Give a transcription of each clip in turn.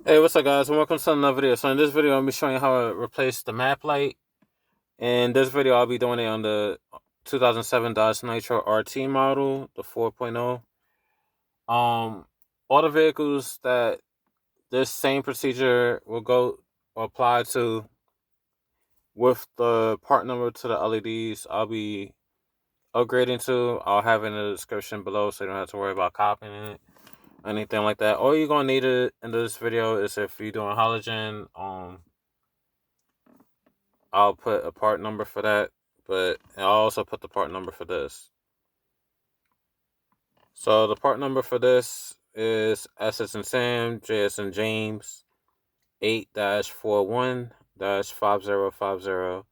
Hey, what's up, guys? Welcome to another video. So in this video, I'll be showing you how to replace the map light. In this video, I'll be doing it on the 2007 Dodge Nitro RT model, the 4.0. All the vehicles that this same procedure will go or apply to with the part number to the LEDs, I'll be upgrading to. I'll have it in the description below, so you don't have to worry about copying it. Anything like that. All you're gonna need it in this video is if you're doing halogen. I'll put a part number for that, but I'll also put the part number for this. So the part number for this is S as in Sam, J as in James, 8-41-5050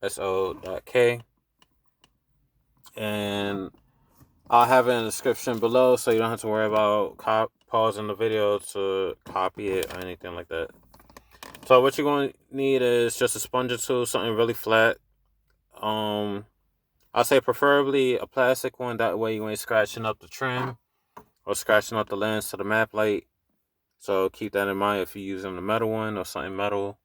SO.K. And I'll have it in the description below, so you don't have to worry about pausing the video to copy it or anything like that. So what you're going to need is just a sponge or two, something really flat. I'll say preferably a plastic one. That way you ain't scratching up the trim or scratching up the lens to the map light. So keep that in mind if you're using the metal one or something metal.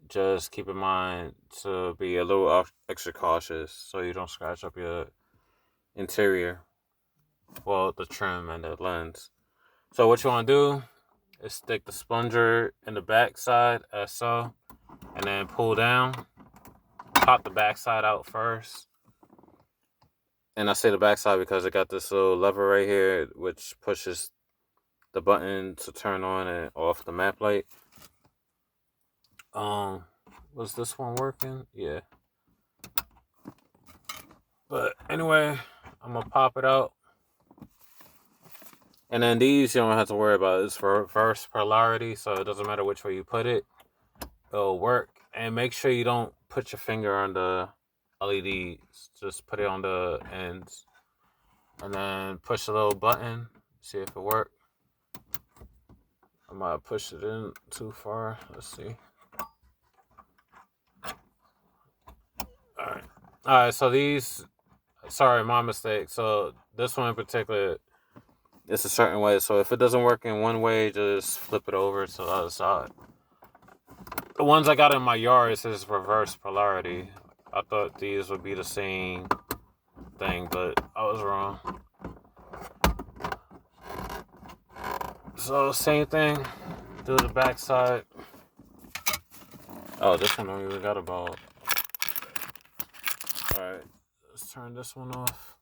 Just keep in mind to be a little extra cautious so you don't scratch up your interior. Well, the trim and the lens. So what you want to do is stick the sponger in the back side as so, and then pull down. Pop the back side out first. And I say the back side because it got this little lever right here which pushes the button to turn on and off the map light. Was this one working? Yeah. But anyway, I'm gonna pop it out. And then these you don't have to worry about. It's for reverse polarity, so it doesn't matter which way you put it, it'll work. And make sure you don't put your finger on the LEDs. Just put it on the ends. And then push the little button, see if it works. I might have pushed it in too far. Let's see. Alright, so these, sorry, my mistake. So this one in particular, it's a certain way. So if it doesn't work in one way, just flip it over to the other side. The ones I got in my yard, it says reverse polarity. I thought these would be the same thing, but I was wrong. So same thing, do the back side. Oh, this one I even got a bulb. Alright, let's turn this one off.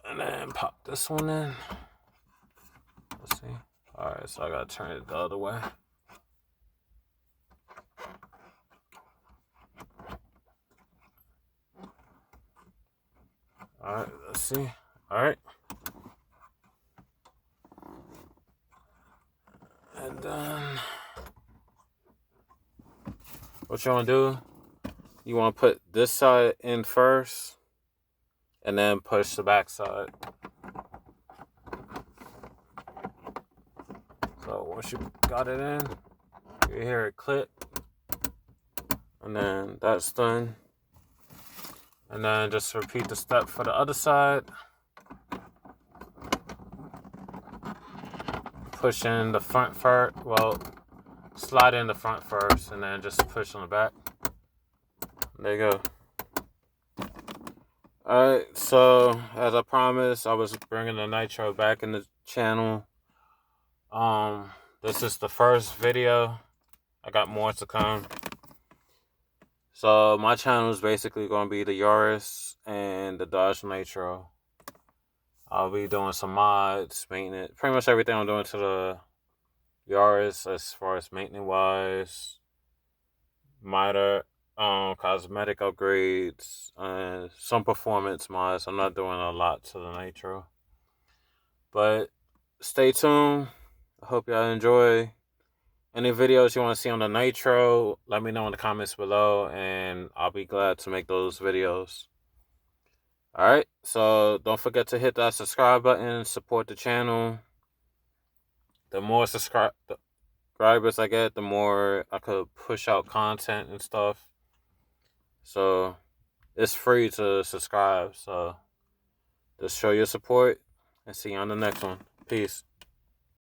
And then pop this one in. Let's see. Alright, so I gotta turn it the other way. Alright, let's see. Alright. And then what you wanna do, you wanna put this side in first and then push the back side. So once you got it in, you hear it click. And then that's done. And then just repeat the step for the other side. Push in the front first. Well, slide in the front first and then just push on the back. There you go. Alright, so as I promised, I was bringing the Nitro back in the channel. This is the first video. I got more to come. So my channel is basically going to be the Yaris and the Dodge Nitro. I'll be doing some mods, maintenance, pretty much everything I'm doing to the Yaris as far as maintenance wise, minor cosmetic upgrades, and some performance mods. I'm not doing a lot to the Nitro. But stay tuned. I hope y'all enjoy. Any videos you want to see on the Nitro, let me know in the comments below, and I'll be glad to make those videos. Alright, so don't forget to hit that subscribe button, support the channel. The more subscribers I get, the more I could push out content and stuff. So it's free to subscribe, so just show your support and see you on the next one. Peace.